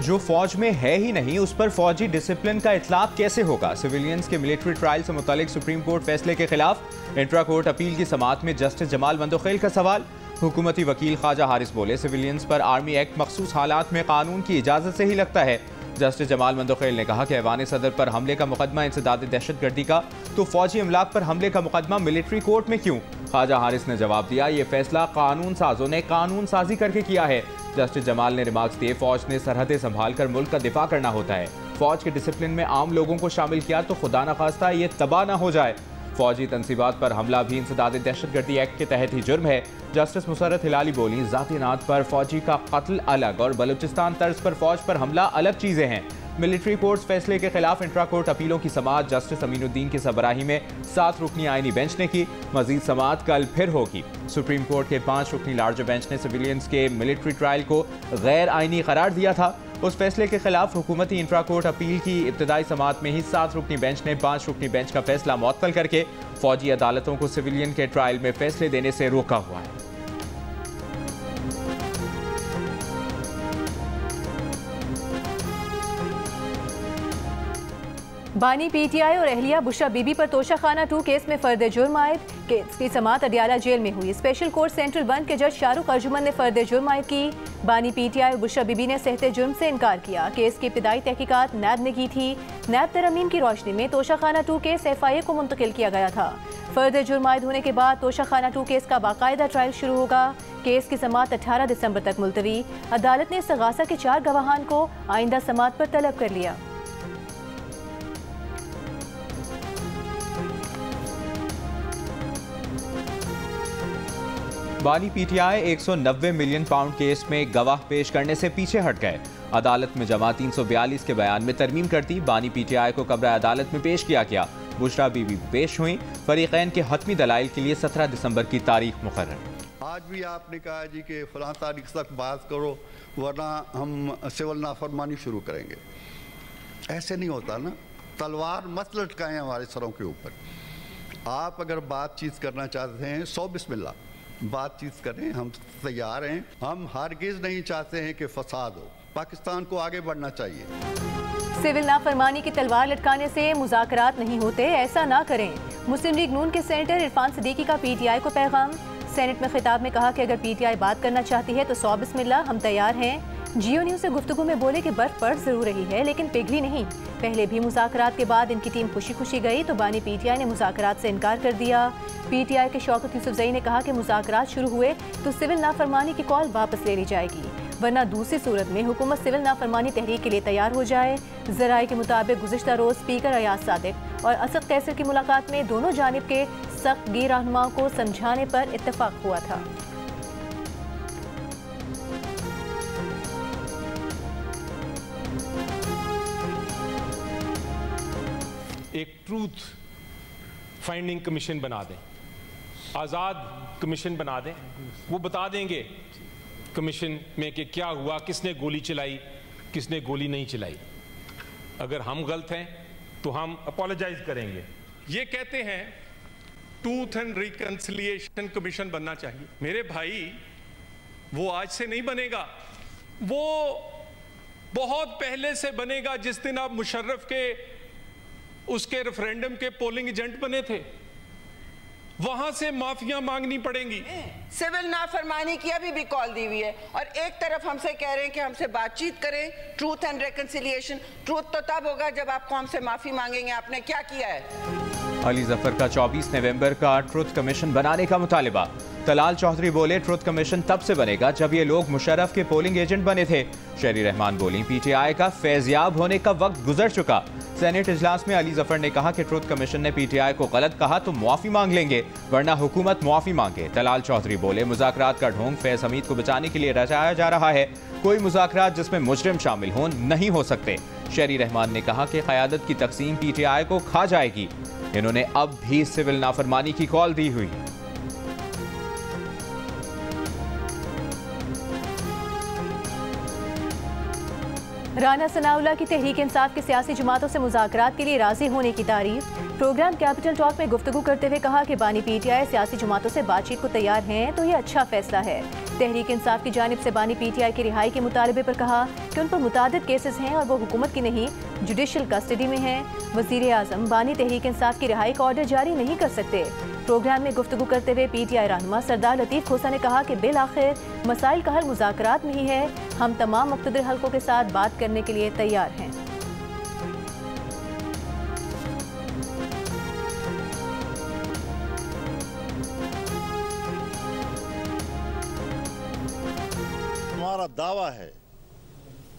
जो फौज में है ही नहीं उस पर फौजी डिसिप्लिन का इतलाक कैसे होगा? सिविलियंस के मिलिट्री ट्रायल से मुतालिक सुप्रीम कोर्ट फैसले के खिलाफ इंट्रा कोर्ट अपील की समाअत में जस्टिस जमाल मंदोखेल का सवाल। हुकूमती वकील ख्वाजा हारिस बोले, सिविलियंस पर आर्मी एक्ट मखसूस हालात में कानून की इजाजत से ही लगता है। जस्टिस जमाल मंदोखेल ने कहा कि ऐवान सदर पर हमले का मुकदमा इंसदाद दहशतगर्दी का, तो फौजी अमलाक पर हमले का मुकदमा मिलिट्री कोर्ट में क्यों? ख्वाजा हारिस ने जवाब दिया, ये फैसला कानून साजों ने कानून साजी करके किया है। जस्टिस जमाल ने रिमार्क्स दिए, फौज ने सरहदें संभाल कर मुल्क का दिफा करना होता है। फौज के डिसिप्लिन में आम लोगों को शामिल किया तो खुदा न खास्ता ये तबाह न हो जाए। फौजी तंसीबात पर हमला भी इंसदाद दहशतगर्दी एक्ट के तहत ही जुर्म है। जस्टिस मुसर्रत हिलाली बोली, जाती नात पर फौजी का कत्ल अलग और बलूचिस्तान तर्ज पर फौज पर हमला अलग चीजें हैं। मिलिट्री कोर्ट्स फैसले के खिलाफ इंट्रा कोर्ट अपीलों की समाअत जस्टिस अमीनुद्दीन की सबराही में 7 रुकनी आईनी बेंच ने की। मजीद समाअत कल फिर होगी। सुप्रीम कोर्ट के 5 रुकनी लार्जर बेंच ने सिविलियंस के मिलिट्री ट्रायल को गैर आईनी करार दिया था। उस फैसले के खिलाफ हुकूमती इंट्रा कोर्ट अपील की इब्तदाई समाअत में ही 7 रुकनी बेंच ने 5 रुकनी बेंच का फैसला मुअत्तल करके फौजी अदालतों को सिविलियन के ट्रायल में फैसले देने से रोका हुआ है। बानी पीटीआई और अहलिया बुशरा बीबी पर तोशाखाना 2 केस में फर्द जुर्म आयद। केस की समाअत अडियाला जेल में हुई। स्पेशल कोर्ट सेंट्रल 1 के जज शाहरुख अर्जुमन ने फर्द जुर्म आयद की। बानी पीटीआई और बुशरा बीबी ने सहते जुर्म से इनकार किया। केस की इब्तिदाई तहकीकात नैब ने की थी। नैब तरमीम की रोशनी में तोशाखाना 2 केस FIA को मुंतकिल किया गया था। फर्द जुर्म आयद होने के बाद तोशाखाना 2 केस का बाकायदा ट्रायल शुरू होगा। केस की समाअत 18 दिसंबर तक मुलतवी। अदालत ने इस्तगासा के 4 गवाहान को आइंदा समाअत पर तलब कर लिया। बानी पीटीआई 190 मिलियन पाउंड केस में गवाह पेश करने से पीछे हट गए। अदालत में जमा 342 के बयान में तरमीम कर दी। बानी पीटीआई को कब्र अदालत में पेश किया गया। बुशरा बीबी पेश हुई। फरीकैन के हतमी दलाइल के लिए 17 दिसंबर की तारीख मुकर्रर। आज भी आपने कहा जी कि फलां तारीख तक बात करो वरना हम सिविल नाफरमानी शुरू करेंगे। ऐसे नहीं होता ना, तलवार मत लटकाएं हमारे सरों के ऊपर। आप अगर बातचीत करना चाहते हैं 100 बिस्मिल्लाह बातचीत करें, हम तैयार हैं। हम हरगिज़ नहीं चाहते हैं कि फसाद हो। पाकिस्तान को आगे बढ़ना चाहिए। सिविल नाफरमानी की तलवार लटकाने से मुज़ाकरात नहीं होते, ऐसा ना करें। मुस्लिम लीग नून के सेनेटर इरफान सिद्दीकी का पीटीआई को पैगाम। सेनेट में खिताब में कहा कि अगर पीटीआई बात करना चाहती है तो 100 बिस्मिल्लाह, हम तैयार हैं। जियो न्यूज़ से गुफ्तगू में बोले कि बर्फ पड़ जरूर रही है लेकिन पिघली नहीं। पहले भी मुज़ाकरात के बाद इनकी टीम खुशी खुशी गई तो बानी पीटीआई ने मुज़ाकरात से इनकार कर दिया। पीटीआई के शौकत यूसुफजई ने कहा कि मुज़ाकरात शुरू हुए तो सिविल नाफरमानी की कॉल वापस ले ली जाएगी, वरना दूसरी सूरत में हुकूमत सिविल नाफरमानी तहरीक के लिए तैयार हो जाए। ज़राए के मुताबिक गुज़िश्ता रोज़ स्पीकर अयाज सादिक और असद कैसर की मुलाकात में दोनों जानिब के सख्त गी रहनुमाओं को समझाने पर इत्तफाक हुआ था। एक ट्रूथ फाइंडिंग कमीशन बना दें, आज़ाद कमीशन बना दें। वो बता देंगे कमीशन में कि क्या हुआ, किसने गोली चलाई, किसने गोली नहीं चलाई। अगर हम गलत हैं तो हम अपोलोजाइज करेंगे। ये कहते हैं ट्रूथ एंड रिकंसिलिएशन कमीशन बनना चाहिए। मेरे भाई, वो आज से नहीं बनेगा, वो बहुत पहले से बनेगा। जिस दिन आप मुशर्रफ के उसके रेफरेंडम के पोलिंग एजेंट बने थे, वहां से माफिया मांगनी पड़ेंगी। सिविल नाफरमानी की अभी भी कॉल दी हुई है और एक तरफ हमसे कह रहे हैं कि हमसे बातचीत करें, ट्रूथ एंड रिकंसिलिएशन। ट्रूथ तो तब होगा जब आप कौम से माफी मांगेंगे। आपने क्या किया है? अली जफर का 24 नवंबर का ट्रुथ कमीशन बनाने का मुतालिबा। तलाल चौधरी बोले, ट्रुथ कमीशन तब से बनेगा जब ये लोग मुशर्रफ के पोलिंग एजेंट बने थे। शहरी रहमान बोली, पीटीआई का फैज़याब होने का वक्त गुजर चुका। सेनेट इजलास में अली जफर ने कहा कि ट्रुथ कमीशन ने पीटीआई को गलत कहा तो मुआफ़ी मांग लेंगे, वरना हुकूमत मुआफ़ी मांगे। तलाल चौधरी बोले, मुज़ाकरात का ढोंग फैज़ हमीद को बचाने के लिए रचाया जा रहा है। कोई मुज़ाकरात जिसमें मुजरिम शामिल हों नहीं हो सकते। शहरी रहमान ने कहा कि क़यादत की तकसीम पीटीआई को खा जाएगी। इन्होंने अब भी सिविल नाफरमानी की कॉल दी हुई। राना सनाउल्लाह की तहरीक इंसाफ की सियासी जमातों से मुज़ाकरात के लिए राजी होने की तारीफ। प्रोग्राम कैपिटल टॉक में गुफ्तगू करते हुए कहा कि बानी पीटीआई सियासी जमातों से बातचीत को तैयार हैं तो ये अच्छा फैसला है। तहरीक इंसाफ की जानिब से बानी PTI की रिहाई के मुतालबे पर कहा कि उन पर मुतादिद केसेस हैं और वो हुकूमत की नहीं जुडिशल कस्टडी में हैं। वज़ीर आज़म बानी तहरीक इंसाफ की रिहाई का ऑर्डर जारी नहीं कर सकते। प्रोग्राम में गुफ्तगू करते हुए PTI रहनुमा सरदार लतीफ़ खोसा ने कहा कि बिल आखिर मसाइल का हल मुज़ाकरात में ही है। हम तमाम मुक़्तदर हलकों के साथ बात करने के लिए तैयार हैं। हमारा दावा है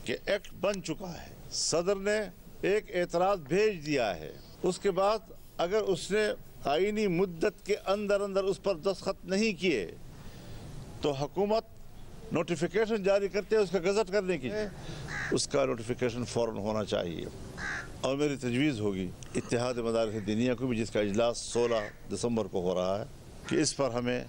कि एक्ट बन चुका है, सदर ने एक एतराज भेज दिया है, उसके बाद अगर उसने आईनी मुद्दत के अंदर उस पर दस्तखत नहीं किए तो हुकूमत नोटिफिकेशन जारी करते हैं उसका गजट करने की, उसका नोटिफिकेशन फ़ौरन होना चाहिए। और मेरी तजवीज़ होगी इत्तेहाद मदारिस दीनिया को भी, जिसका इजलास 16 दिसंबर को हो रहा है, कि इस पर हमें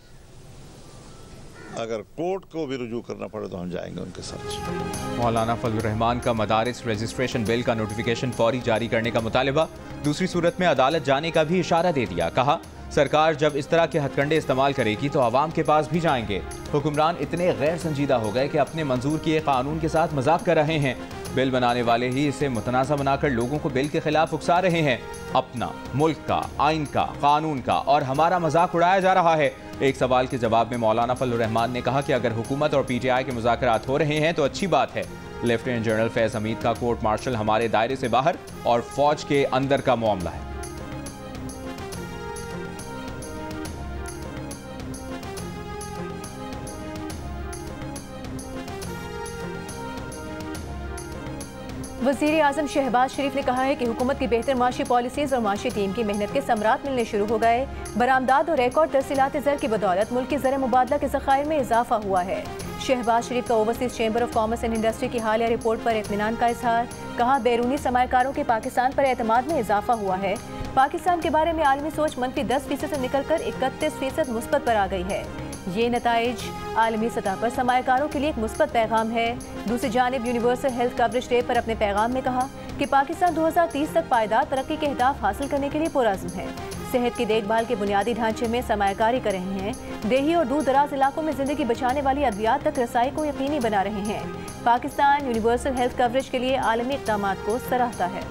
अगर कोर्ट को भी रुजू करना पड़े तो हम जाएंगे उनके साथ। मौलाना फजलुर रहमान का मदारिस रजिस्ट्रेशन बिल का नोटिफिकेशन फौरी जारी करने का मुतालबा, दूसरी सूरत में अदालत जाने का भी इशारा दे दिया। कहा सरकार जब इस तरह के हथकंडे इस्तेमाल करेगी तो आवाम के पास भी जाएंगे। हुक्मरान इतने गैर संजीदा हो गए कि अपने मंजूर किए कानून के साथ मजाक कर रहे हैं। बिल बनाने वाले ही इसे मुतनाज़ा बनाकर लोगों को बिल के खिलाफ उकसा रहे हैं। अपना, मुल्क का, आइन का, कानून का और हमारा मजाक उड़ाया जा रहा है। एक सवाल के जवाब में मौलाना फजलुर रहमान ने कहा कि अगर हुकूमत और PTI के मुज़ाकरात हो रहे हैं तो अच्छी बात है। लेफ्टिनेंट जनरल फैज़ हमीद का कोर्ट मार्शल हमारे दायरे से बाहर और फौज के अंदर का मामला है। वज़ीर आज़म शहबाज शरीफ ने कहा है कि हुकूमत की बेहतर माशी पॉलिसीज़ और माशी टीम की मेहनत के समरात मिलने शुरू हो गए। बरामदात और रिकॉर्ड तरसीलात ज़र की बदौलत मुल्क की ज़र मुबादला के ज़खायर में इजाफा हुआ है। शहबाज शरीफ का overseas chamber of commerce and industry की हालिया रिपोर्ट पर इत्मीनान का इजहार। कहा बैरूनी सरमायाकारों के पाकिस्तान पर एतमाद में इजाफा हुआ है। पाकिस्तान के बारे में आलमी सोच -10% से निकलकर 31% मुस्बत पर आ गई है। ये नताइज आलमी सतह पर सरमायाकारों के लिए एक मुस्बत पैगाम है। दूसरी जानिब यूनिवर्सल हेल्थ कवरेज डे पर अपने पैगाम में कहा कि पाकिस्तान 2030 तक पायदार तरक्की के अहदाफ हासिल करने के लिए पुरअज़्म है। सेहत की देखभाल के बुनियादी ढांचे में सरमायाकारी कर रहे हैं। देही और दूर दराज इलाकों में जिंदगी बचाने वाली अद्वियात तक रसाई को यकीनी बना रहे हैं। पाकिस्तान यूनिवर्सल हेल्थ कवरेज के लिए आलमी इक़दामात को सराहता है।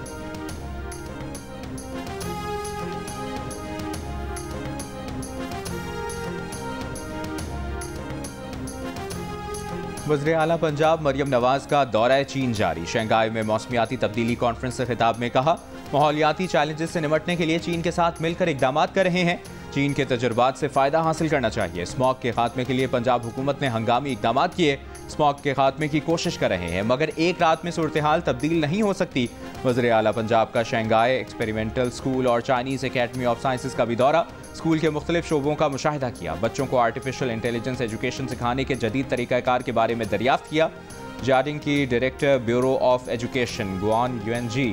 वज़ीर आला पंजाब मरियम नवाज का दौरा चीन जारी। शंघाई में मौसमियाती तब्दीली कॉन्फ्रेंस से खिताब में कहा माहौलियाती चैलेंजेस से निपटने के लिए चीन के साथ मिलकर इक़दाम कर रहे हैं। चीन के तजुर्बात से फ़ायदा हासिल करना चाहिए। स्मॉग के खात्मे के लिए पंजाब हुकूमत ने हंगामी इक़दाम किए। स्मॉग के खात्मे की कोशिश कर रहे हैं मगर एक रात में सूरत हाल तब्दील नहीं हो सकती। वज़ीर आला पंजाब का शंघाई एक्सपेरिमेंटल स्कूल और चाइनीज़ अकेडमी ऑफ साइंसेस का भी दौरा। स्कूल के मुख्तलिफ शोबों का मुशाहिदा किया। बच्चों को आर्टिफिशियल इंटेलिजेंस एजुकेशन सिखाने के जदीद तरीक़ाकार के बारे में दरियाफ्त किया। जाडिंग की director bureau of education Guan UNG,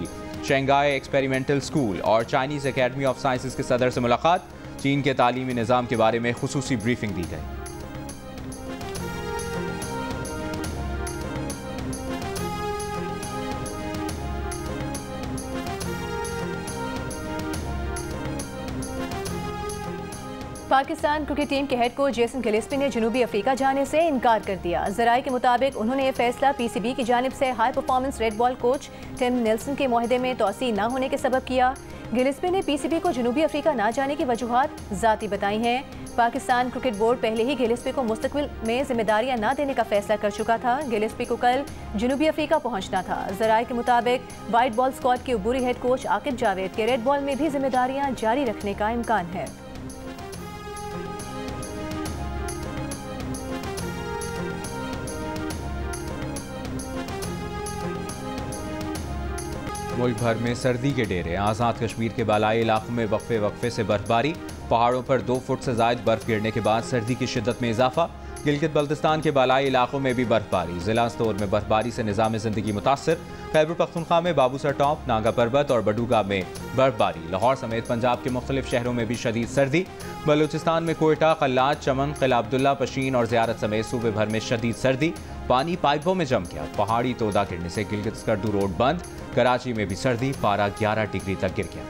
Shanghai experimental school और चाइनीज़ अकेडमी ऑफ साइंसेस के सदर से मुलाकात। चीन के तालीमी निज़ाम के बारे में खुसूसी ब्रीफिंग दी गई। पाकिस्तान क्रिकेट टीम के हेड कोच जेसन गिलेस्पी ने जनूबी अफ्रीका जाने से इनकार कर दिया। ज़राए के मुताबिक उन्होंने यह फैसला PCB की जानिब से high performance red ball coach Tim Nelson के मुआहदे में तोसी न होने के सबब किया। गिलेस्पी ने PCB को जनूबी अफ्रीका न जाने की वजूहात ज़ाती बताई हैं। पाकिस्तान क्रिकेट बोर्ड पहले ही गिलेस्पी को मुस्तकबिल में जिम्मेदारियां न देने का फैसला कर चुका था। गिलेस्पी को कल जनूबी अफ्रीका पहुंचना था। ज़राए के मुताबिक वाइट बॉल स्क्वाड के अबूरी हेड कोच आकिब जावेद के रेड बॉल में भी जिम्मेदारियां जारी रखने का इम्कान है। मुल्क भर में सर्दी के डेरे। आज़ाद कश्मीर के बालाई इलाकों में वक्फे से बर्फबारी। पहाड़ों पर 2 फुट से ज़ायद बर्फ गिरने के बाद सर्दी की शिद्दत में इजाफा। गिलगित बल्तिस्तान के बालाई इलाकों में भी बर्फबारी। जिला स्तोर में बर्फबारी से निज़ाम ज़िंदगी मुतासर। खैबर पख्तूनख्वा में बाबूसर टॉप, नागा पर्बत और बडूगा में बर्फबारी। लाहौर समेत पंजाब के मुख्तलिफ शहरों में भी शदीद सर्दी। बलूचिस्तान में कोयटा, कल्लात, चमन, किला अब्दुल्ला, पशीन और ज़ियारत समेत सूबे भर में शदीद सर्दी। पानी पाइपों में जम गया। पहाड़ी तोदा गिरने से गिलगित स्कर्दू रोड बंद। कराची में भी सर्दी, पारा 11 डिग्री तक गिर गया।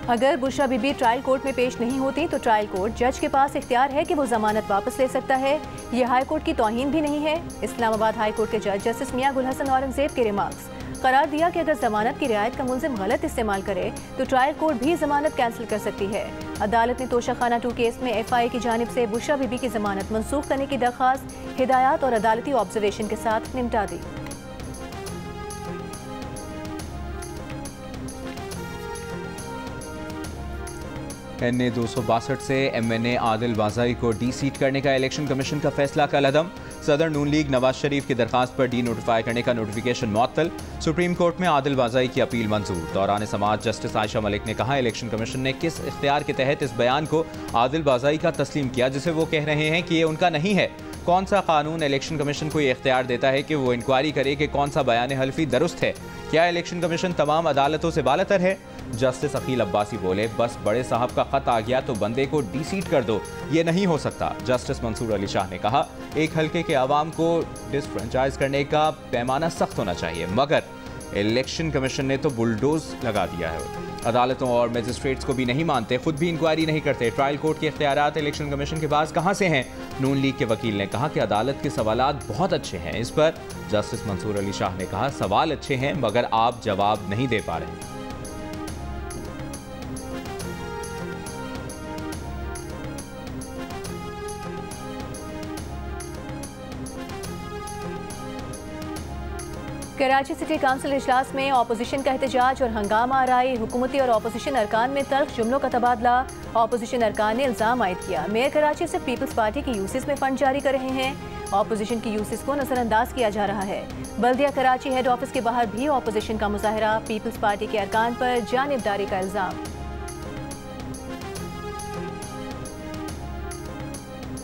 अगर बुशरा बीबी ट्रायल कोर्ट में पेश नहीं होती तो ट्रायल कोर्ट जज के पास इख्तियार है कि वो जमानत वापस ले सकता है। ये हाई कोर्ट की तौहीन भी नहीं है। इस्लामाबाद हाई कोर्ट के जज जस्टिस मियां गुल हसन औरंगजेब के रिमार्क्स। करार दिया कि अगर जमानत की रियायत का मुलजिम गलत इस्तेमाल करे तो ट्रायल कोर्ट भी जमानत कैंसिल कर सकती है। अदालत ने तोशाखाना 2 केस में FIA की जानिब से बुशरा बीबी की जमानत मनसूख करने की दरख्वास्त हिदायत और अदालती ऑब्जर्वेशन के साथ निपटा दी। NA 262 से MNA आदिल बाज़ाई को डी सीट करने का इलेक्शन कमीशन का फैसला कलअदम। सदर नून लीग नवाज शरीफ की दरखास्त पर डी नोटिफाई करने का नोटिफिकेशन मुअत्तल। सुप्रीम कोर्ट में आदिल बाज़ाई की अपील मंजूर। दौरान समाअत जस्टिस आयशा मलिक ने कहा, इलेक्शन कमीशन ने किस इख्तियार के तहत इस बयान को आदिल बाज़ाई का तस्लीम किया जिसे वो कह रहे हैं कि ये उनका नहीं है। कौन सा कानून इलेक्शन कमीशन को ये इख्तियार देता है कि वो इंक्वायरी करे कि कौन सा बयान हल्फी दुरुस्त है? क्या इलेक्शन कमीशन तमाम अदालतों से बालातर है? जस्टिस अकील अब्बासी बोले, बस बड़े साहब का खत आ गया तो बंदे को डी सीट कर दो, ये नहीं हो सकता। जस्टिस मंसूर अली शाह ने कहा, एक हल्के के अवाम को डिसफ्रेंचाइज करने का पैमाना सख्त होना चाहिए, मगर इलेक्शन कमीशन ने तो बुलडोज लगा दिया है। अदालतों और मजिस्ट्रेट्स को भी नहीं मानते, खुद भी इंक्वायरी नहीं करते। ट्रायल कोर्ट के इख्तियारात इलेक्शन कमीशन के पास कहाँ से हैं? नून लीग के वकील ने कहा कि अदालत के सवालात बहुत अच्छे हैं। इस पर जस्टिस मंसूर अली शाह ने कहा, सवाल अच्छे हैं मगर आप जवाब नहीं दे पा रहे। कराची सिटी काउंसिल इजलास में ऑपोजिशन का एहतजाज और हंगामा आराई। हुकूमती और ऑपोजिशन अरकान में तल्ख जुमलों का तबादला। ऑपोजिशन अरकान ने इल्ज़ाम आयद किया, मेयर कराची से पीपल्स पार्टी की यूसीस में फंड जारी कर रहे हैं। ऑपोजिशन की यूसीस को नजरअंदाज किया जा रहा है। बल्दिया कराची हेड ऑफिस के बाहर भी ऑपोजिशन का मुजाहरा। पीपल्स पार्टी के अरकान पर जानिबदारी का इल्ज़ाम।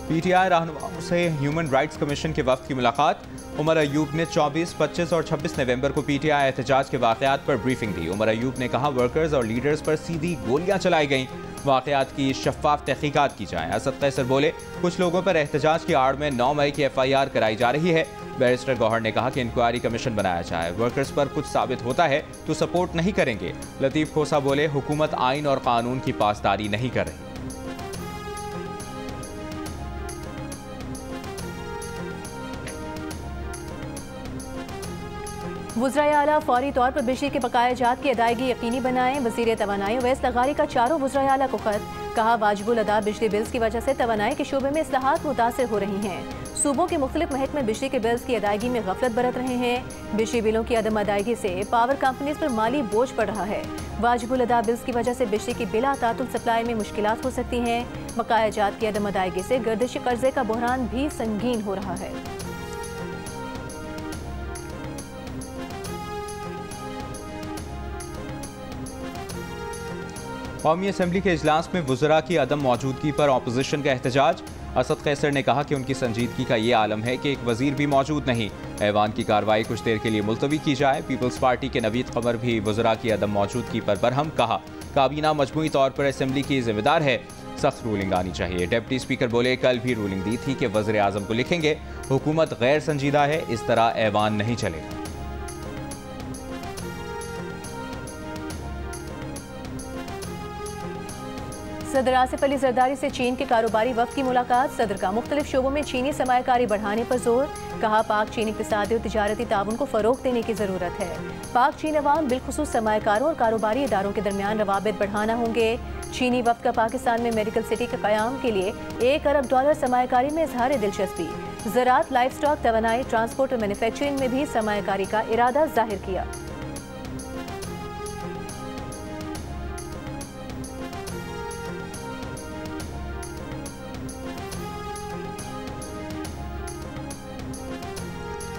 PTI रहनुमाओं से ह्यूमन राइट्स कमीशन के वफ्द की मुलाकात। उमर अयूब ने 24, 25 और 26 नवंबर को PTI एहतजाज के वाक़यात पर ब्रीफिंग दी। उमर अयूब ने कहा, वर्कर्स और लीडर्स पर सीधी गोलियां चलाई गईं, वाक़यात की शफाफ तहकीकात की जाए। असद कैसर बोले, कुछ लोगों पर एहतजाज की आड़ में 9 मई की FIR कराई जा रही है। बैरिस्टर गौहर ने कहा कि इंक्वायरी कमीशन बनाया जाए, वर्कर्स पर कुछ साबित होता है तो सपोर्ट नहीं करेंगे। लतीफ़ खोसा बोले, हुकूमत आइन और कानून की पासदारी नहीं कर रही। वज़राए आला फौरी तौर पर बिजली के बकाया जात की अदायगी यकीनी बनाएं। वज़ीर तवानाई उवैस लगारी का 4 वज़राए आला को खत। कहा, वाजिबुल अदा बिजली बिल्स की वजह से तवानाई के शोबे में इस्लाहात मुतासिर हो रही हैं। सूबों के मुख्तलिफ महकमे बिजली के बिल्स की अदायगी में गफलत बरत रहे हैं। बिजली बिलों की अदम अदायगी से पावर कंपनीज पर माली बोझ पड़ रहा है। वाजिबुल अदा बिल्स की वजह से बिजली की बिला तातुल सप्लाई में मुश्किलात हो सकती हैं। बकाया जात की अदम अदायगी से गर्दिश कर्जे का बहरान भी संगीन हो रहा है। कौमी असम्बली के इजलास में वज़रा की अदम मौजूदगी पर ऑपोजिशन का एहतजाज। असद कैसर ने कहा कि उनकी संजीदगी का ये आलम है कि एक वजीर भी मौजूद नहीं। ऐवान की कार्रवाई कुछ देर के लिए मुलतवी की जाए। पीपल्स पार्टी के नवीद कमर भी वज़रा की अदम मौजूदगी पर बरहम। कहा, काबीना मजमूई तौर पर असम्बली की जिम्मेदार है, सख्त रूलिंग आनी चाहिए। डिप्टी स्पीकर बोले, कल भी रूलिंग दी थी कि वज़ीर आज़म को लिखेंगे, हुकूमत गैर संजीदा है, इस तरह ऐवान नहीं चलेगा। सदर आसिफ अली जरदारी से चीन के कारोबारी वफ्द की मुलाकात। सदर का मुख्तलिफ शोबों में चीनी सरमायाकारी बढ़ाने पर जोर। कहा, पाक चीन इक़्तिसादी और तिजारती ताउन को फ़रोग़ देने की ज़रूरत है। पाक चीन अवाम बिलखुसूस सरमायाकारों और कारोबारी इदारों के दरमियान रवाबित बढ़ाना होंगे। चीनी वफ्द का पाकिस्तान में मेडिकल सिटी के क़याम के लिए $1 अरब सरमायाकारी में इजहार दिलचस्पी। ज़राअत, लाइफ स्टॉक, तवानाई, ट्रांसपोर्ट और मैन्युफैक्चरिंग में भी सरमायाकारी का इरादा जाहिर किया।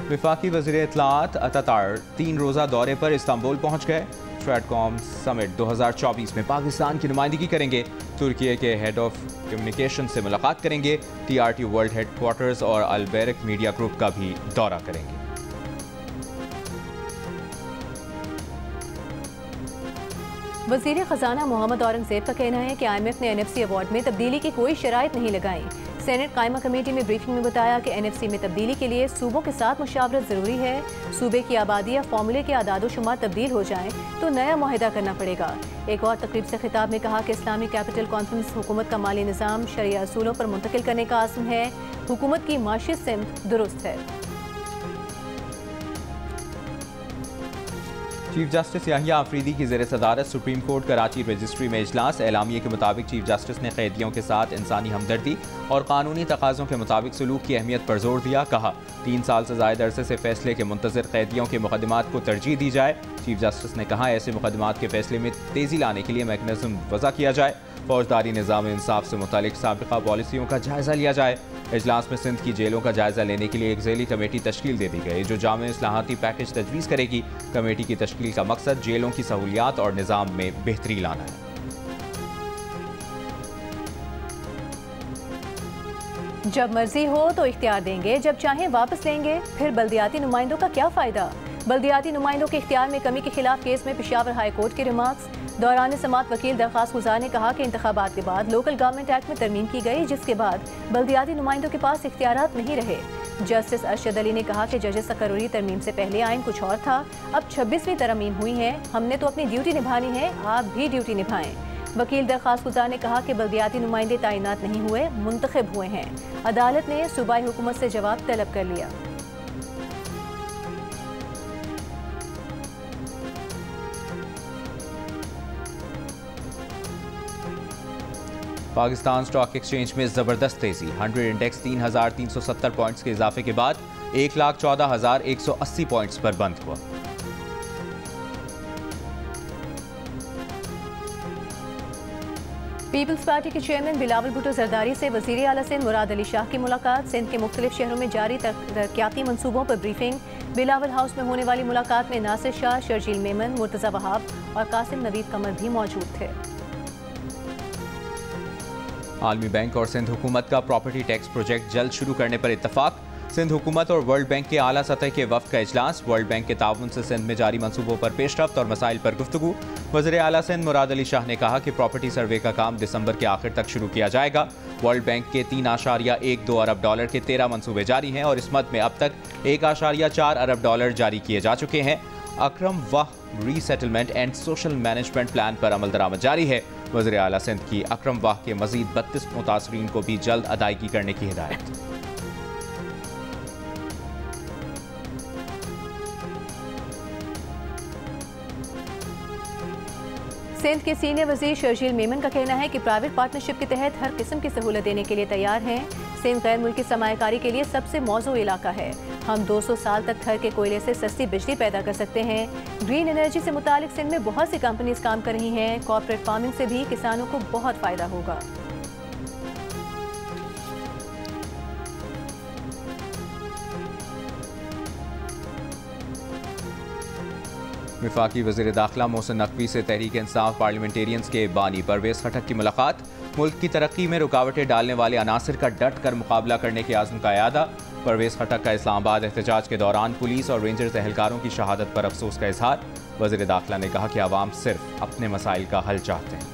वफाकी वज़ीर इत्तलाआत अतातार 3 रोज़ा दौरे पर इस्तांबुल पहुँच गए। स्ट्रैटकॉम समिट 2024 में पाकिस्तान की नुमाइंदगी करेंगे। तुर्की के हेड ऑफ कम्युनिकेशन से मुलाकात करेंगे। TRT वर्ल्ड हेडक्वार्टर्स और अलबेरक मीडिया ग्रुप का भी दौरा करेंगे। वज़ीर ख़जाना मोहम्मद औरंगजेब का कहना है कि IMF ने NFC अवार्ड में तब्दीली की कोई शराइत नहीं लगाई। सेनेट कायमा कमेटी में ब्रीफिंग में बताया कि NFC में तब्दीली के लिए सूबों के साथ मुशावरत ज़रूरी है। सूबे की आबादी या फॉर्मूले के आदादो शुमार तब्दील हो जाएं तो नया मुआहिदा करना पड़ेगा। एक और तकरीब से खिताब में कहा कि इस्लामिक कैपिटल कॉन्फ्रेंस हुकूमत का माली निज़ाम शरिया असूलों पर मुंतकिल करने का आज़म है। हुकूमत की माशी सिमत दुरुस्त है। चीफ जस्टिस याहिया आफरीदी की ज़ेर सदारत सुप्रीम कोर्ट कराची रजिस्ट्री में इजलास। एलामिये के मुताबिक चीफ जस्टिस ने कैदियों के साथ इंसानी हमदर्दी और कानूनी तकाज़ों के मुताबिक सलूक की अहमियत पर जोर दिया। कहा 3 साल से ज़ायद अरसे से फैसले के मुंतज़िर कैदियों के मुकदमात को तरजीह दी जाए। चीफ जस्टिस ने कहा ऐसे मुकदमात के फैसले में तेज़ी लाने के लिए मैकेनिज़्म वज़ा किया जाए। फौजदारी निज़ाम इंसाफ से मुतालिक साबिक़ा पॉलिसियों का जायज़ा लिया जाए। इजलास में सिंध की जेलों का जायज़ा लेने के लिए एक ज़ैली कमेटी तश्कील दे दी गई जो जामे इस्लाहाती पैकेज तजवीज़ करेगी। कमेटी की तश्कील का मकसद जेलों की सहूलियात और निज़ाम में बेहतरी लाना है। जब मर्जी हो तो इख्तियार देंगे, जब चाहें वापस लेंगे। फिर बल्दियाती नुमाइंदों का क्या फ़ायदा? बल्दियाती नुमाइंदों के इख्तियार में कमी के खिलाफ केस में पेशावर हाई कोर्ट के रिमार्क्स। दौरान समात वकील दरख्वास्त गुजार ने कहा कि इंतखाबात के बाद लोकल गवर्नमेंट एक्ट में तरमीम की गई, जिसके बाद बल्दियाती नुमाइंदों के पास इख्तियारात नहीं रहे। जस्टिस अरशद अली ने कहा कि जजेस तकर्री तरमीम से पहले आइन कुछ और था, अब 26वीं तरमीम हुई है। हमने तो अपनी ड्यूटी निभानी है, आप भी ड्यूटी निभाएं। वकील दरख्वास्त गुजार ने कहा कि बल्दियाती नुमाइंदे तैनात नहीं हुए, मुंतखब हुए हैं। अदालत ने सूबाई हुकूमत से जवाब तलब कर लिया। पाकिस्तान स्टॉक एक्सचेंज में ज़बरदस्त तेज़ी। 100 इंडेक्स 3,370 पॉइंट्स के इजाफे के बाद 1,14,180 पॉइंट्स पर बंद हुआ। पीपल्स पार्टी के चेयरमैन बिलावल भुट्टो जरदारी से वज़ीर आला सिंध मुराद अली शाह की मुलाकात। सिंध के मुख्तलिफ शहरों में जारी तरक्याती मनसूबों पर ब्रीफिंग। बिलावल हाउस में होने वाली मुलाकात में नासिर शाह, शर्जील मेमन, मुर्तज़ा वहाब और कासिम नवीद कमर भी मौजूद थे। आलमी बैंक और सिंध हुकूमत का प्रॉपर्टी टैक्स प्रोजेक्ट जल्द शुरू करने पर इत्तफाक। सिंध हुकूमत और वर्ल्ड बैंक के आला सतह के वफ़द का इजलास। वर्ल्ड बैंक के ताउन से सिंध में जारी मनसूबों पर पेशरफ्त और मसाइल पर गुफ्तगू। वज़ीर आला सिंध मुराद अली शाह ने कहा कि प्रॉपर्टी सर्वे का काम दिसंबर के आखिर तक शुरू किया जाएगा। वर्ल्ड बैंक के 3.12 अरब डॉलर के 13 मनसूबे जारी हैं और इस मद में अब तक 1.4 अरब डॉलर जारी किए जा चुके हैं। अकरम वाह resettlement and social management plan पर अमल दरामद जारी है। वज़ीर आला सिंध की अकरम वाह के मजीद 32 मुतासरीन को भी जल्द अदायगी करने की हिदायत। सिंध के सीनियर वजीर शर्जील मेमन का कहना है कि प्राइवेट पार्टनरशिप के तहत हर किस्म की सहूलत देने के लिए तैयार हैं। सिंध गैर मुल्की सरमायाकारी के लिए सबसे मौजू इलाका है। हम 200 साल तक थर के कोयले से सस्ती बिजली पैदा कर सकते हैं। ग्रीन एनर्जी से मुतालिक सिंध में बहुत सी कंपनीज काम कर रही हैं। कॉर्पोरेट फार्मिंग से भी किसानों को बहुत फ़ायदा होगा। वफाकी वज़ीर दाखिला मोहसिन नकवी से तहरीक इंसाफ पार्लियामेंटेरियंस के बानी परवेज़ खटक की मुलाकात। मुल्क की तरक्की में रुकावटें डालने वाले अनासर का डट कर मुकाबला करने के आज़म का यादा। परवेज़ खटक का इस्लामाबाद एहतजाज के दौरान पुलिस और रेंजर्स एहलकारों की शहादत पर अफसोस का इजहार। वज़ीर दाखिला ने कहा कि आवाम सिर्फ अपने मसाइल का हल चाहते हैं।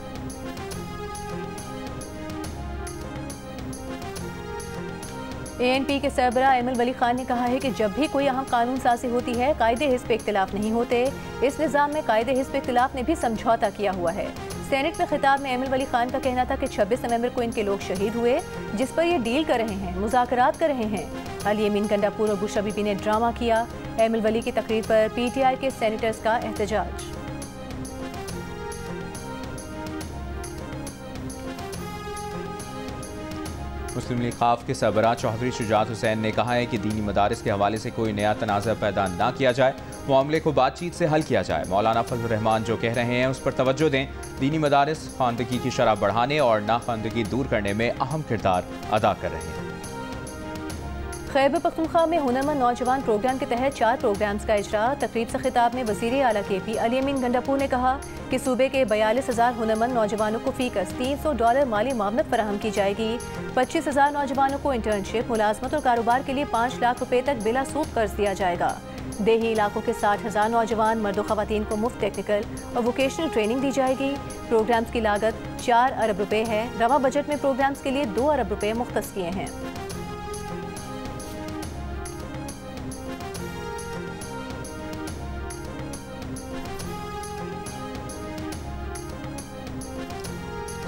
ANP के सरबराह एमल वली खान ने कहा है कि जब भी कोई अहम कानून साजी होती है कायदे हिस्ब पे इख्तिलाफ नहीं होते। इस निज़ाम में कायदे हिस्ब पे इख्तिलाफ ने भी समझौता किया हुआ है। सेनेट में खिताब में एमल वली खान का कहना था कि 26 नवंबर को इनके लोग शहीद हुए, जिस पर ये डील कर रहे हैं, मुज़ाकरात कर रहे हैं। अली अमीन गंडापुर और बुशरा बीबी ने ड्रामा किया। एमल वली की तकरीर पर PTI के सेनेटर्स का एहतजाज। मुस्लिम लीग ख़ाफ के सरबराह चौधरी शुजात हुसैन ने कहा है कि दीनी मदारिस के हवाले से कोई नया तनाज़ा पैदा ना किया जाए, मामले को बातचीत से हल किया जाए। मौलाना फजल रहमान जो कह रहे हैं उस पर तवज्जो दें। दीनी मदारिस ख़वानदगी की शरह बढ़ाने और नाख़वानदगी दूर करने में अहम किरदार अदा कर रहे हैं। खैबर पख्तूनख्वा में हुनरमंद नौजवान प्रोग्राम के तहत 4 प्रोग्राम्स का इजरा। तकरीब से खिताब में वज़ीर आला KP अली अमीन गंडापुर ने कहा कि सूबे के 42,000 हुनरमंद नौजवानों को फ़ीकस $300 माली मामनत फराहम की जाएगी। 25,000 नौजवानों को इंटर्नशिप, मुलाजमत और कारोबार के लिए 5 लाख रुपए तक बिला सूद कर्ज दिया जाएगा। देही इलाकों के 60,000 नौजवान मर्द और ख़वातीन को मुफ्त टेक्निकल और वोकेशनल ट्रेनिंग दी जाएगी। प्रोग्राम्स की लागत 4 अरब रुपए है। रवा बजट में प्रोग्राम्स के लिए 2 अरब रुपए मुख्तस किए हैं।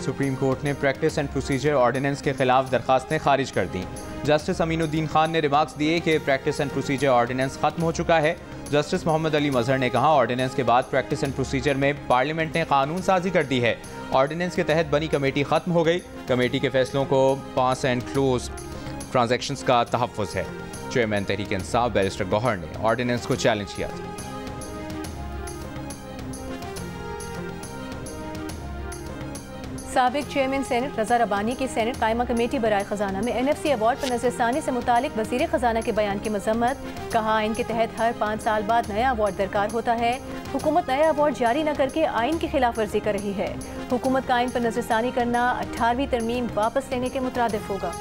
सुप्रीम कोर्ट ने प्रैक्टिस एंड प्रोसीजर ऑर्डिनेंस के खिलाफ दरखास्तें खारिज कर दी। जस्टिस अमीनुद्दीन खान ने रिमार्क्स दिए कि प्रैक्टिस एंड प्रोसीजर ऑर्डिनेंस खत्म हो चुका है। जस्टिस मोहम्मद अली मजहर ने कहा, ऑर्डिनेंस के बाद प्रैक्टिस एंड प्रोसीजर में पार्लियामेंट ने कानून साजी कर दी है। ऑर्डिनेंस के तहत बनी कमेटी खत्म हो गई। कमेटी के फैसलों को पास एंड क्लोज ट्रांजैक्शंस का तहफ़्फ़ुज़ है। चेयरमैन तहरीक इंसाफ बैरिस्टर गौहर ने ऑर्डिनेंस को चैलेंज किया था। साबिक चेयरमैन सेनेट रजा रबानी की सेनेट कायमा कमेटी बराए खजाना में NFC अवार्ड पर नजरसानी से मुतालिक वजीर खजाना के बयान की मजम्मत। कहा, आइन के तहत हर 5 साल बाद नया अवार्ड दरकार होता है। हुकूमत नया अवार्ड जारी न करके आइन की खिलाफ वर्जी कर रही है। हुकूमत का आइन पर नजरसानी करना 18वीं तरमीम वापस लेने के मुतरादिफ होगा।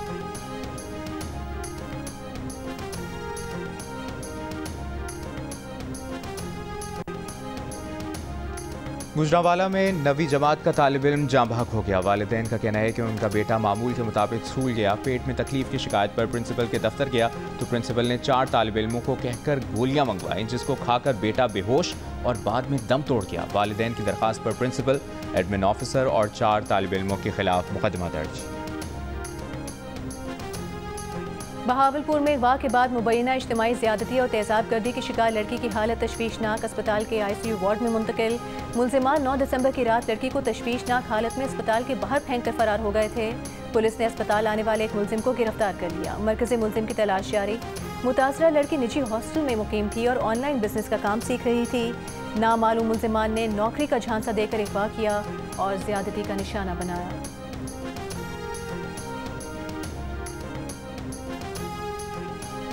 गुजरांवाला में 9वीं जमात का तालिब इल्म जाँ बहक हो गया। वालिदैन का कहना है कि उनका बेटा मामूल के मुताबिक स्कूल गया, पेट में तकलीफ की शिकायत पर प्रिंसिपल के दफ्तर गया तो प्रिंसिपल ने 4 तालिब इल्मों को कहकर गोलियां मंगवाई, जिसको खाकर बेटा बेहोश और बाद में दम तोड़ गया। वालिदैन की दरखास्त पर प्रिंसिपल, एडमिन ऑफिसर और 4 तालिब इल्मों के खिलाफ मुकदमा दर्ज। बहावलपुर में वाक़ के बाद मुबैना इज्तिमाई ज़्यादती और तेज़ाब गर्दी की शिकार लड़की की हालत तशवीशनाक, अस्पताल के ICU वार्ड में मुंतकिल। मुलजिमान 9 दिसंबर की रात लड़की को तशवीशनाक हालत में अस्पताल के बाहर फेंक कर फरार हो गए थे। पुलिस ने अस्पताल आने वाले एक मुलजिम को गिरफ्तार कर लिया। मरकज़ी मुलजिम की तलाश जारी। मुतासरा लड़की निजी हॉस्टल में मुकीम थी और ऑनलाइन बिजनेस का काम सीख रही थी। नामालूम मुलजिमान ने नौकरी का झांसा देकर अगवा किया और ज़्यादती का निशाना बनाया।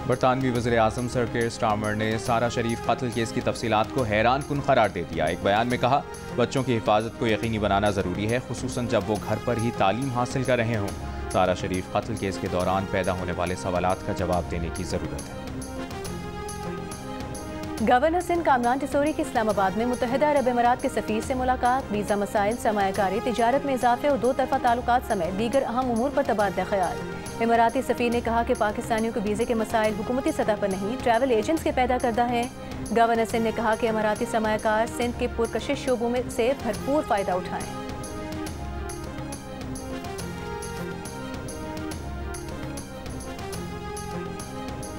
बरतानवी वज़ीर आज़म सर केयर स्टारमर ने सारा शरीफ कत्ल केस की तफसीलात को हैरान कुन करार दे दिया। एक बयान में कहा, बच्चों की हिफाजत को यकीनी बनाना ज़रूरी है, खुसूसन जब वो घर पर ही तालीम हासिल कर रहे हों। सारा शरीफ कत्ल केस के दौरान पैदा होने वाले सवालात का जवाब देने की ज़रूरत है। गवर्नर सिंध कामरान टिसोरी की इस्लामाबाद में मुत्तहिदा अरब अमीरात के सफ़ीर से मुलाकात। वीज़ा मसाइल, सरमायाकारी, तिजारत में इजाफे और 2 तरफ़ा ताल्लुकात समेत दीगर अहम उमूर पर तबादला ख्याल। इमाराती सफ़ीर ने कहा कि पाकिस्तानियों को वीज़े के मसाइल हुकूमती सतह पर नहीं, ट्रैवल एजेंट्स के पैदा करदा है। गवर्नर सिंध ने कहा कि इमाराती सरमायाकार सिंध के पुरकशिश शोबों में से भरपूर फ़ायदा उठाएं।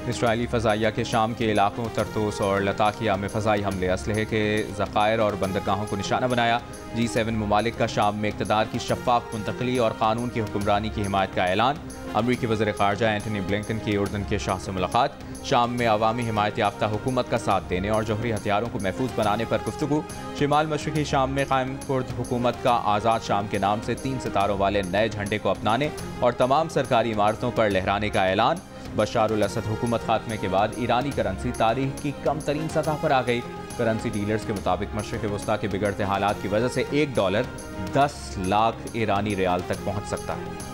इसराइली फ़ज़ाइया के शाम के इलाकों तरतूस और लताकिया में फ़ज़ाई हमले, असलहे के ज़खायर और बंदरगाहों को निशाना बनाया। G7 ममालिक का शाम में इक़्तिदार की शफ़ाफ़ मुंतक़ली और क़ानून की हुक्मरानी की हिमायत का ऐलान। अमरीकी वज़ीर ख़ारजा एंटनी ब्लिंकन की उर्दन के शाह से मुलाकात। शाम में अवामी हिमायत याफ्ता हुकूमत का साथ देने और जौहरी हथियारों को महफूज बनाने पर गुफ्तगू। शिमाल मशरक़ी शाम में कायम कुर्द हुकूमत का आज़ाद शाम के नाम से 3 सितारों वाले नए झंडे को अपनाने और तमाम सरकारी इमारतों पर लहराने का ऐलान। बशारुल असद हुकूमत खात्मे के बाद ईरानी करेंसी तारीख की कम तरीन सतह पर आ गई। करेंसी डीलर्स के मुताबिक मशरिक़ वस्ता के बिगड़ते हालात की वजह से $1 10 लाख ईरानी रियाल तक पहुंच सकता है।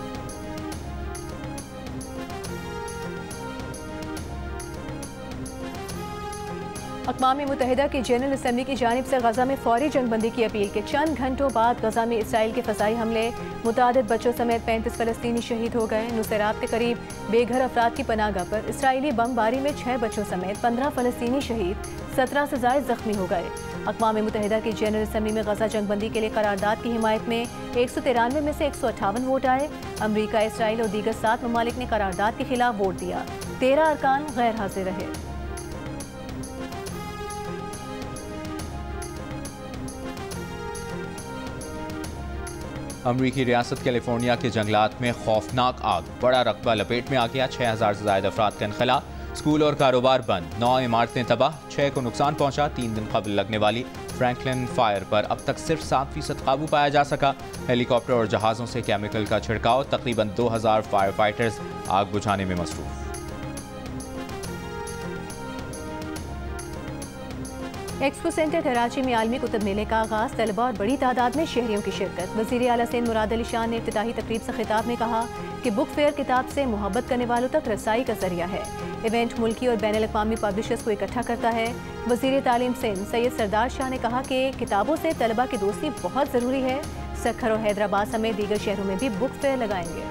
अक़वाम मुत्तहिदा की जनरल असम्बली की जानिब से गजा में फौरी जंगबंदी की अपील के चंद घंटों बाद गजा में इसराइल के फ़ज़ाई हमले, मुतादिद बच्चों समेत 35 फ़लस्तीनी शहीद हो गए। नुसैरात के करीब बेघर अफराद की पनाहगाह पर इसराइली बमबारी में 6 बच्चों समेत 15 फ़लस्तीनी शहीद, 17 से ज़ायद ज़ख्मी हो गए। अक़वाम मुत्तहिदा की जनरल असम्बली में गजा जंगबंदी के लिए करारदाद की हिमायत में 193 में से 158 वोट आए। अमरीका, इसराइल और दीगर 7 ममालिक ने करारदाद के खिलाफ वोट दिया। 13 अरकान गैर हाजिर रहे। अमरीकी रियासत कैलिफोर्निया के जंगलात में खौफनाक आग, बड़ा रकबा लपेट में आ गया। 6000 से ज़ायद अफराद का इनखला। स्कूल और कारोबार बंद, 9 इमारतें तबाह, 6 को नुकसान पहुंचा। 3 दिन कबल लगने वाली फ्रैंकलिन फायर पर अब तक सिर्फ 7% काबू पाया जा सका। हेलीकॉप्टर और जहाज़ों से केमिकल का छिड़काव, तकरीबन 2000 फायर फाइटर्स आग बुझाने में मसरूफ। एक्सपो सेंटर कराची में आलमी कुतुब मेले का आगाज, तलबा और बड़ी तादाद में शहरियों की शिरकत। वज़ीर आला सिंध मुराद अली शाह ने इफ्तिताही तकरीब से खिताब में कहा कि बुक फेयर किताब से मोहब्बत करने वालों तक रसाई का जरिया है। इवेंट मुल्की और बैनुल अक़वामी पब्लिशर्स को इकट्ठा करता है। वज़ीर तालीम सिंध सैयद सरदार शाह ने कहा कि किताबों से तलबा की दोस्ती बहुत ज़रूरी है। सक्खर और हैदराबाद समेत दीगर शहरों में भी बुक फेयर लगाएंगे।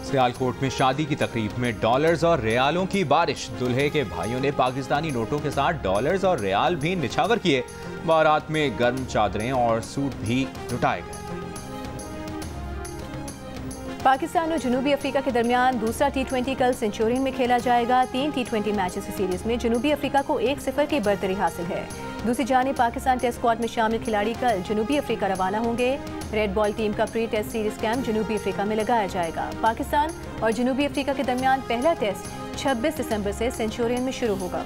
सियालकोट में शादी की तकरीब में डॉलर्स और रियालों की बारिश। दूल्हे के भाइयों ने पाकिस्तानी नोटों के साथ डॉलर्स और रियाल भी निछावर किए। बारात में गर्म चादरें और सूट भी लुटाए गए। पाकिस्तान और जनूबी अफ्रीका के दरमियान दूसरा T20 कल सेंचुरियन में खेला जाएगा। 3 T20 मैचेस की सीरीज में जनूबी अफ्रीका को 1-0 की बरतरी हासिल है। दूसरी जानिब पाकिस्तान टेस्ट स्क्वाड में शामिल खिलाड़ी कल जनूबी अफ्रीका रवाना होंगे। रेड बॉल टीम का प्री टेस्ट सीरीज कैंप जनूबी अफ्रीका में लगाया जाएगा। पाकिस्तान और जनूबी अफ्रीका के दरमियान पहला टेस्ट 26 दिसंबर से सेंचुरियन में शुरू होगा।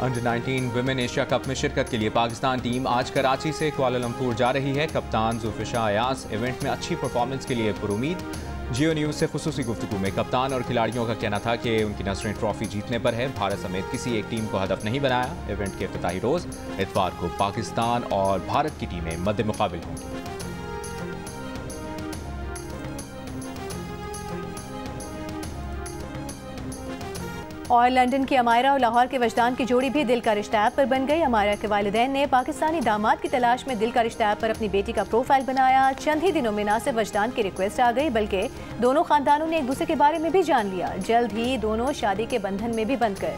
अंडर 19 विमेन एशिया कप में शिरकत के लिए पाकिस्तान टीम आज कराची से कुआलालंपुर जा रही है। कप्तान जुल्फिशा अयाज इवेंट में अच्छी परफॉर्मेंस के लिए पुरुमीद। जियो न्यूज़ से खुसूसी गुफ्तगू में कप्तान और खिलाड़ियों का कहना था कि उनकी नजरें ट्रॉफी जीतने पर है। भारत समेत किसी एक टीम को हदफ नहीं बनाया। इवेंट के इफ्तिताही रोज़ इतवार को पाकिस्तान और भारत की टीमें मद्दे मुकाबिल होंगी। और लंदन की अमायरा और लाहौर के वजदान की जोड़ी भी दिल का रिश्ता ऐप पर बन गई। अमायरा के वालिदैन ने पाकिस्तानी दामाद की तलाश में दिल का रिश्ता ऐप पर अपनी बेटी का प्रोफाइल बनाया। चंद ही दिनों में न सिर्फ वजदान की रिक्वेस्ट आ गई बल्कि दोनों खानदानों ने एक दूसरे के बारे में भी जान लिया। जल्द ही दोनों शादी के बंधन में भी बंध गए।